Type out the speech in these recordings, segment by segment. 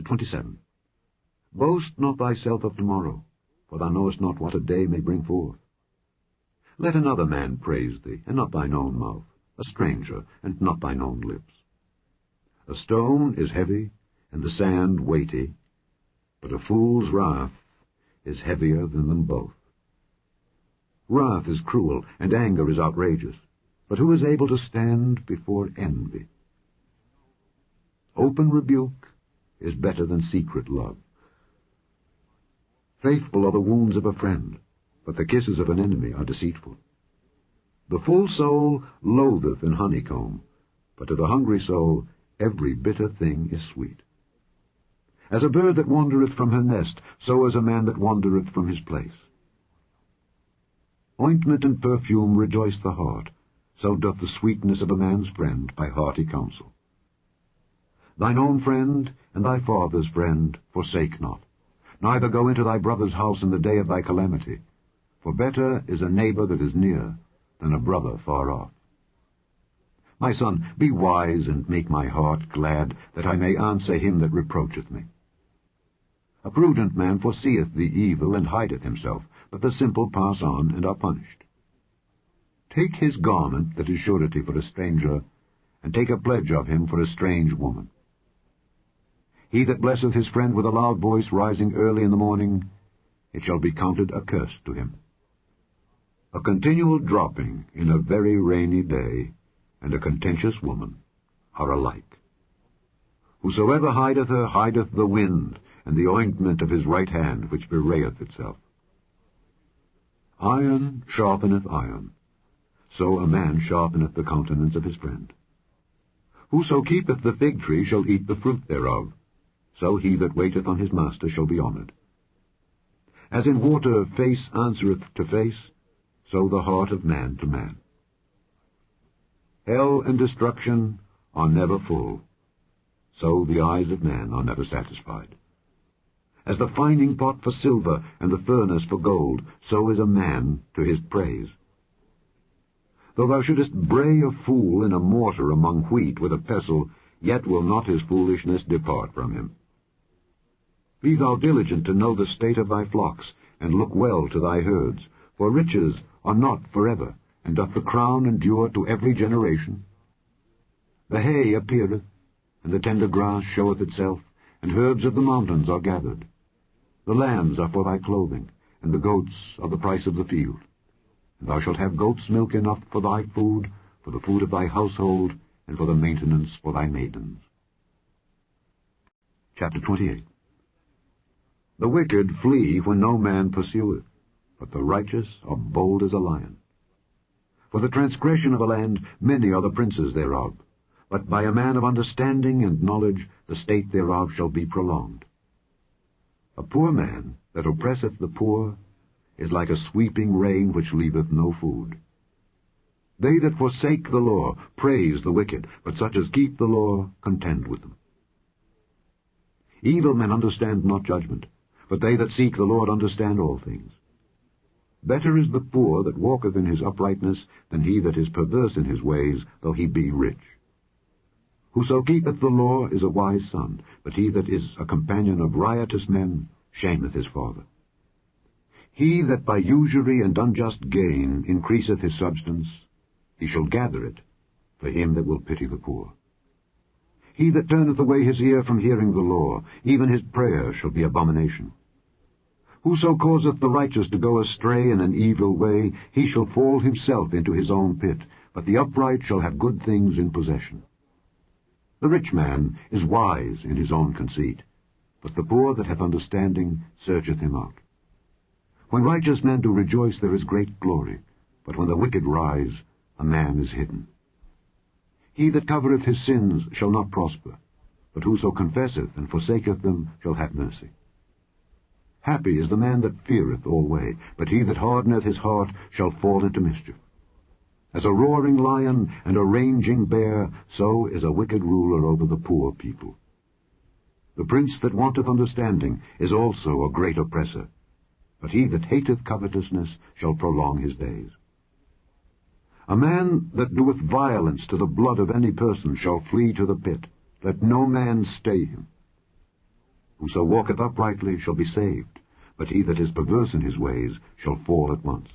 27. Boast not thyself of tomorrow, for thou knowest not what a day may bring forth. Let another man praise thee, and not thine own mouth, a stranger, and not thine own lips. A stone is heavy, and the sand weighty, but a fool's wrath is heavier than them both. Wrath is cruel, and anger is outrageous, but who is able to stand before envy? Open rebuke is better than secret love. Faithful are the wounds of a friend, but the kisses of an enemy are deceitful. The full soul loatheth in honeycomb, but to the hungry soul every bitter thing is sweet. As a bird that wandereth from her nest, so is a man that wandereth from his place. Ointment and perfume rejoice the heart, so doth the sweetness of a man's friend by hearty counsel. Thine own friend and thy father's friend forsake not, neither go into thy brother's house in the day of thy calamity, for better is a neighbor that is near than a brother far off. My son, be wise and make my heart glad, that I may answer him that reproacheth me. A prudent man foreseeth the evil and hideth himself, but the simple pass on and are punished. Take his garment that is surety for a stranger, and take a pledge of him for a strange woman. He that blesseth his friend with a loud voice rising early in the morning, it shall be counted a curse to him. A continual dropping in a very rainy day, and a contentious woman, are alike. Whosoever hideth her hideth the wind, and the ointment of his right hand which bewrayeth itself. Iron sharpeneth iron, so a man sharpeneth the countenance of his friend. Whoso keepeth the fig tree shall eat the fruit thereof, so he that waiteth on his master shall be honored. As in water face answereth to face, so the heart of man to man. Hell and destruction are never full, so the eyes of man are never satisfied. As the fining pot for silver and the furnace for gold, so is a man to his praise. Though thou shouldest bray a fool in a mortar among wheat with a pestle, yet will not his foolishness depart from him. Be thou diligent to know the state of thy flocks, and look well to thy herds, for riches are not forever, and doth the crown endure to every generation? The hay appeareth, and the tender grass showeth itself, and herbs of the mountains are gathered. The lambs are for thy clothing, and the goats are the price of the field. And thou shalt have goats' milk enough for thy food, for the food of thy household, and for the maintenance for thy maidens. Chapter 28. The wicked flee when no man pursueth, but the righteous are bold as a lion. For the transgression of a land many are the princes thereof, but by a man of understanding and knowledge the state thereof shall be prolonged. A poor man that oppresseth the poor is like a sweeping rain which leaveth no food. They that forsake the law praise the wicked, but such as keep the law contend with them. Evil men understand not judgment, but they that seek the Lord understand all things. Better is the poor that walketh in his uprightness than he that is perverse in his ways, though he be rich. Whoso keepeth the law is a wise son, but he that is a companion of riotous men shameth his father. He that by usury and unjust gain increaseth his substance, he shall gather it for him that will pity the poor. He that turneth away his ear from hearing the law, even his prayer shall be abomination. Whoso causeth the righteous to go astray in an evil way, he shall fall himself into his own pit, but the upright shall have good things in possession. The rich man is wise in his own conceit, but the poor that hath understanding searcheth him out. When righteous men do rejoice there is great glory, but when the wicked rise, a man is hidden. He that covereth his sins shall not prosper, but whoso confesseth and forsaketh them shall have mercy. Happy is the man that feareth alway, but he that hardeneth his heart shall fall into mischief. As a roaring lion and a raging bear, so is a wicked ruler over the poor people. The prince that wanteth understanding is also a great oppressor, but he that hateth covetousness shall prolong his days. A man that doeth violence to the blood of any person shall flee to the pit. Let no man stay him. Whoso walketh uprightly shall be saved, but he that is perverse in his ways shall fall at once.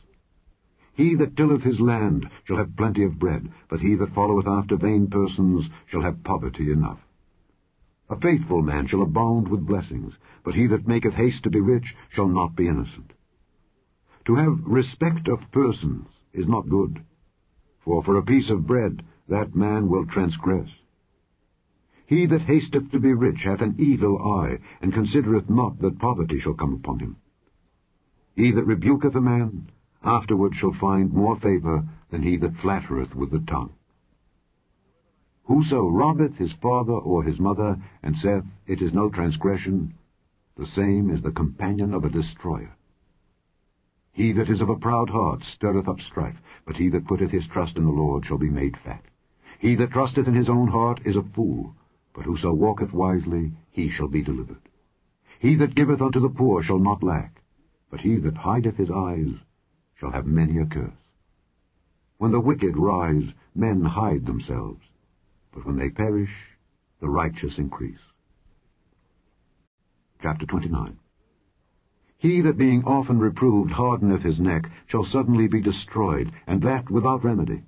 He that tilleth his land shall have plenty of bread, but he that followeth after vain persons shall have poverty enough. A faithful man shall abound with blessings, but he that maketh haste to be rich shall not be innocent. To have respect of persons is not good, for a piece of bread that man will transgress. He that hasteth to be rich hath an evil eye, and considereth not that poverty shall come upon him. He that rebuketh a man afterward shall find more favor than he that flattereth with the tongue. Whoso robbeth his father or his mother, and saith, It is no transgression, the same is the companion of a destroyer. He that is of a proud heart stirreth up strife, but he that putteth his trust in the Lord shall be made fat. He that trusteth in his own heart is a fool, but whoso walketh wisely, he shall be delivered. He that giveth unto the poor shall not lack, but he that hideth his eyes shall have many a curse. When the wicked rise, men hide themselves, but when they perish, the righteous increase. Chapter 29. He that being often reproved hardeneth his neck shall suddenly be destroyed, and that without remedy.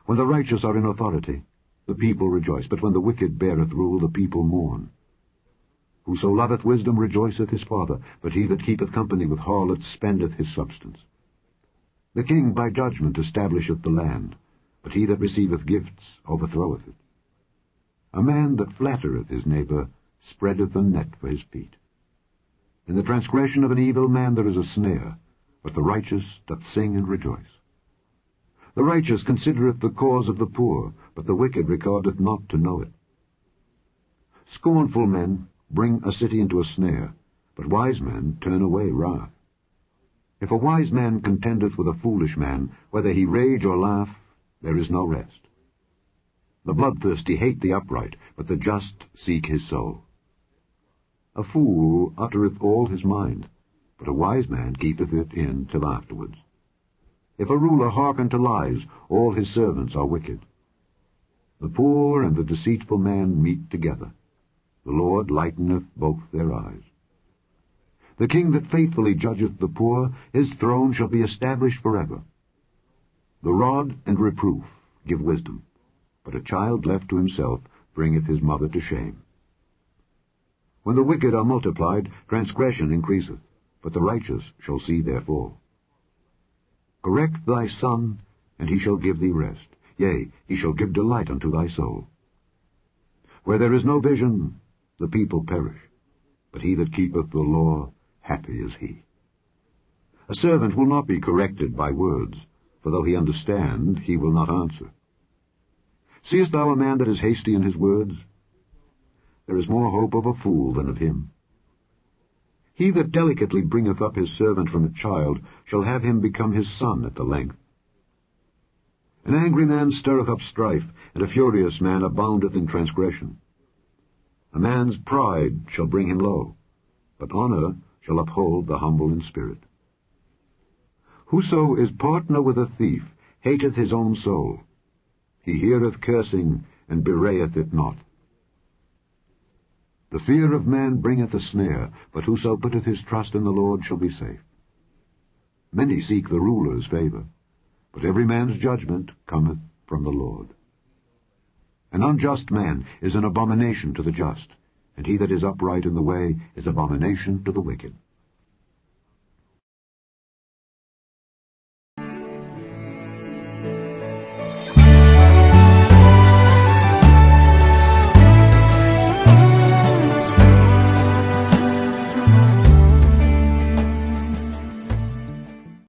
When the righteous are in authority, the people rejoice, but when the wicked beareth rule, the people mourn. Whoso loveth wisdom rejoiceth his father, but he that keepeth company with harlots spendeth his substance. The king by judgment establisheth the land, but he that receiveth gifts overthroweth it. A man that flattereth his neighbor spreadeth a net for his feet. In the transgression of an evil man there is a snare, but the righteous doth sing and rejoice. The righteous considereth the cause of the poor, but the wicked regardeth not to know it. Scornful men bring a city into a snare, but wise men turn away wrath. If a wise man contendeth with a foolish man, whether he rage or laugh, there is no rest. The bloodthirsty hate the upright, but the just seek his soul. A fool uttereth all his mind, but a wise man keepeth it in till afterwards. If a ruler hearken to lies, all his servants are wicked. The poor and the deceitful man meet together. The Lord lighteneth both their eyes. The king that faithfully judgeth the poor, his throne shall be established forever. The rod and reproof give wisdom, but a child left to himself bringeth his mother to shame. When the wicked are multiplied, transgression increaseth, but the righteous shall see their fall. Correct thy son, and he shall give thee rest. Yea, he shall give delight unto thy soul. Where there is no vision, the people perish, but he that keepeth the law, happy is he. A servant will not be corrected by words, for though he understand, he will not answer. Seest thou a man that is hasty in his words? There is more hope of a fool than of him. He that delicately bringeth up his servant from a child shall have him become his son at the length. An angry man stirreth up strife, and a furious man aboundeth in transgression. A man's pride shall bring him low, but honor shall uphold the humble in spirit. Whoso is partner with a thief hateth his own soul. He heareth cursing, and bewrayeth it not. The fear of man bringeth a snare, but whoso putteth his trust in the Lord shall be safe. Many seek the ruler's favor, but every man's judgment cometh from the Lord. An unjust man is an abomination to the just, and he that is upright in the way is abomination to the wicked.